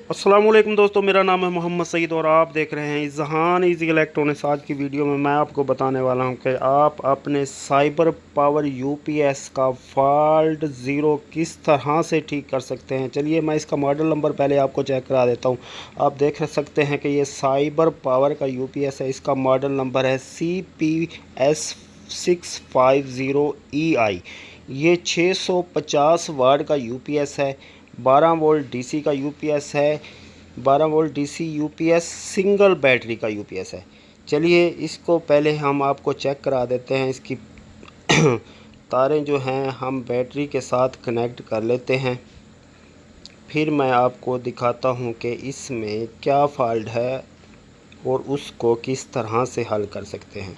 अस्सलामुअलैकुम दोस्तों, मेरा नाम है मोहम्मद सईद और आप देख रहे हैं इज़हान इजी इलेक्ट्रॉनिक्स। आज की वीडियो में मैं आपको बताने वाला हूं कि आप अपने साइबर पावर यूपीएस का फॉल्ट ज़ीरो किस तरह से ठीक कर सकते हैं। चलिए मैं इसका मॉडल नंबर पहले आपको चेक करा देता हूं। आप देख सकते हैं कि ये साइबर पावर का यूपीएस है। इसका मॉडल नंबर है CPS650EI। ये 650 वाट का यूपीएस है। 12 वोल्ट डीसी का यूपीएस है। 12 volt DC UPS single battery का यूपीएस है। चलिए इसको पहले हम आपको चेक करा देते हैं। इसकी तारें जो हैं हम बैटरी के साथ कनेक्ट कर लेते हैं, फिर मैं आपको दिखाता हूं कि इसमें क्या फॉल्ट है और उसको किस तरह से हल कर सकते हैं।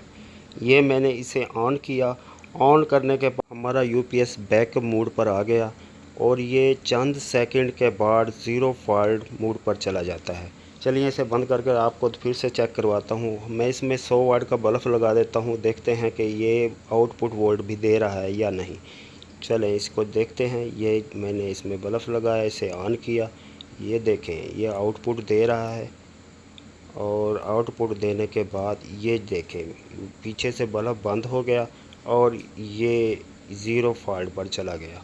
ये मैंने इसे ऑन किया। ऑन करने के बाद हमारा यूपीएस बैकअप मोड पर आ गया और ये चंद सेकंड के बाद ज़ीरो फॉल्ट मोड पर चला जाता है। चलिए इसे बंद करके आपको फिर से चेक करवाता हूँ। मैं इसमें 100 वाट का बल्ब लगा देता हूँ, देखते हैं कि ये आउटपुट वोल्ट भी दे रहा है या नहीं। चलें इसको देखते हैं। ये मैंने इसमें बल्ब लगाया, इसे ऑन किया, ये देखें ये आउटपुट दे रहा है। और आउटपुट देने के बाद ये देखें पीछे से बल्ब बंद हो गया और ये ज़ीरो फॉल्ट पर चला गया।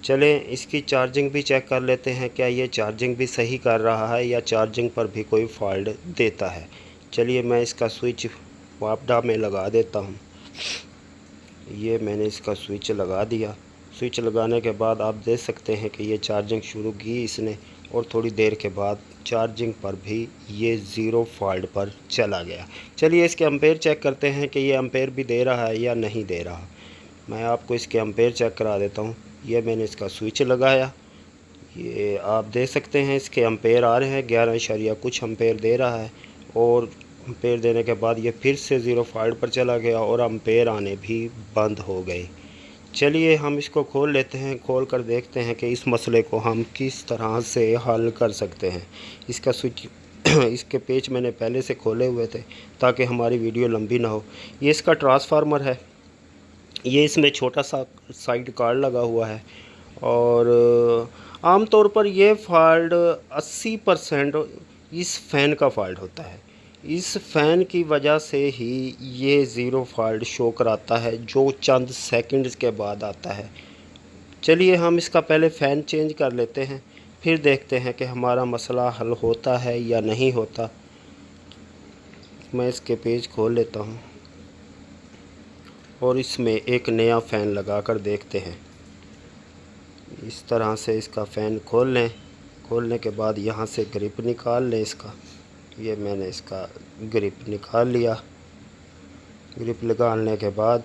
चलें इसकी चार्जिंग भी चेक कर लेते हैं, क्या ये चार्जिंग भी सही कर रहा है या चार्जिंग पर भी कोई फॉल्ट देता है। चलिए मैं इसका स्विच वापडा में लगा देता हूँ। ये मैंने इसका स्विच लगा दिया। स्विच लगाने के बाद आप देख सकते हैं कि ये चार्जिंग शुरू की इसने और थोड़ी देर के बाद चार्जिंग पर भी ये ज़ीरो फॉल्ट पर चला गया। चलिए इसके एम्पेयर चेक करते हैं कि ये एम्पेयर भी दे रहा है या नहीं दे रहा। मैं आपको इसके एम्पेयर चेक करा देता हूँ। ये मैंने इसका स्विच लगाया, ये आप देख सकते हैं इसके एम्पेयर आ रहे हैं 11 कुछ एम्पेयर दे रहा है। और एम्पेयर देने के बाद ये फिर से ज़ीरो फॉल्ट पर चला गया और एम्पेयर आने भी बंद हो गए। चलिए हम इसको खोल लेते हैं। खोल कर देखते हैं कि इस मसले को हम किस तरह से हल कर सकते हैं। इसका स्विच इसके पेच मैंने पहले से खोले हुए थे ताकि हमारी वीडियो लंबी ना हो। ये इसका ट्रांसफार्मर है। ये इसमें छोटा सा साइड कार्ड लगा हुआ है और आम तौर पर ये फॉल्ट 80% इस फ़ैन का फॉल्ट होता है। इस फ़ैन की वजह से ही ये ज़ीरो फॉल्ट शो कराता है जो चंद सेकंड्स के बाद आता है। चलिए हम इसका पहले फ़ैन चेंज कर लेते हैं, फिर देखते हैं कि हमारा मसला हल होता है या नहीं होता। मैं इसके पेज खोल लेता हूँ और इसमें एक नया फ़ैन लगा कर देखते हैं। इस तरह से इसका फ़ैन खोल लें। खोलने के बाद यहाँ से ग्रिप निकाल लें इसका। ये मैंने इसका ग्रिप निकाल लिया। ग्रिप निकालने के बाद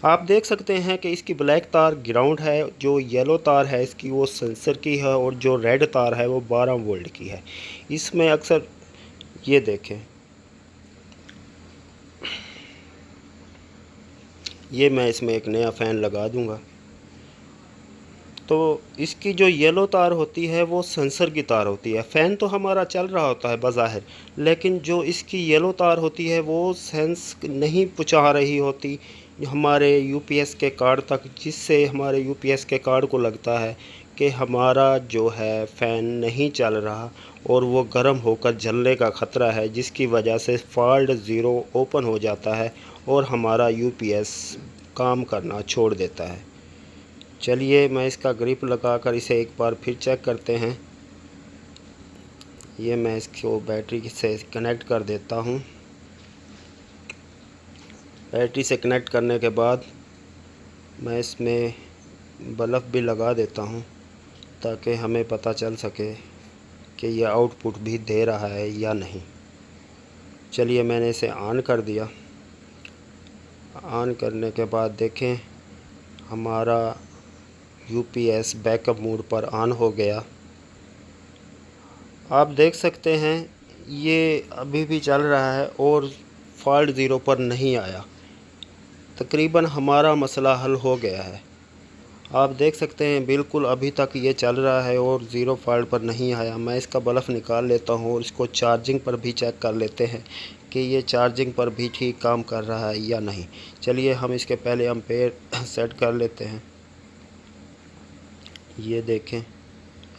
आप देख सकते हैं कि इसकी ब्लैक तार ग्राउंड है, जो येलो तार है इसकी वो सेंसर की है और जो रेड तार है वो 12 वोल्ट की है। इसमें अक्सर ये देखें, ये मैं इसमें एक नया फ़ैन लगा दूंगा। तो इसकी जो येलो तार होती है वो सेंसर की तार होती है। फ़ैन तो हमारा चल रहा होता है बज़ाहिर, लेकिन जो इसकी येलो तार होती है वो सेंस नहीं पहुंचा रही होती हमारे यूपीएस के कार्ड तक, जिससे हमारे यूपीएस के कार्ड को लगता है कि हमारा जो है फ़ैन नहीं चल रहा और वो गर्म होकर जलने का ख़तरा है, जिसकी वजह से फॉल्ट ज़ीरो ओपन हो जाता है और हमारा यूपीएस काम करना छोड़ देता है। चलिए मैं इसका ग्रिप लगाकर इसे एक बार फिर चेक करते हैं। ये मैं इसको बैटरी से कनेक्ट कर देता हूँ। बैटरी से कनेक्ट करने के बाद मैं इसमें बल्ब भी लगा देता हूँ ताकि हमें पता चल सके कि यह आउटपुट भी दे रहा है या नहीं। चलिए मैंने इसे ऑन कर दिया। ऑन करने के बाद देखें हमारा यूपीएस बैकअप मोड पर ऑन हो गया। आप देख सकते हैं ये अभी भी चल रहा है और फॉल्ट ज़ीरो पर नहीं आया। तकरीबन हमारा मसला हल हो गया है। आप देख सकते हैं बिल्कुल अभी तक ये चल रहा है और ज़ीरो फॉल्ट पर नहीं आया। मैं इसका बल्ब निकाल लेता हूँ और इसको चार्जिंग पर भी चेक कर लेते हैं कि ये चार्जिंग पर भी ठीक काम कर रहा है या नहीं। चलिए हम इसके पहले एम्पेयर सेट कर लेते हैं। ये देखें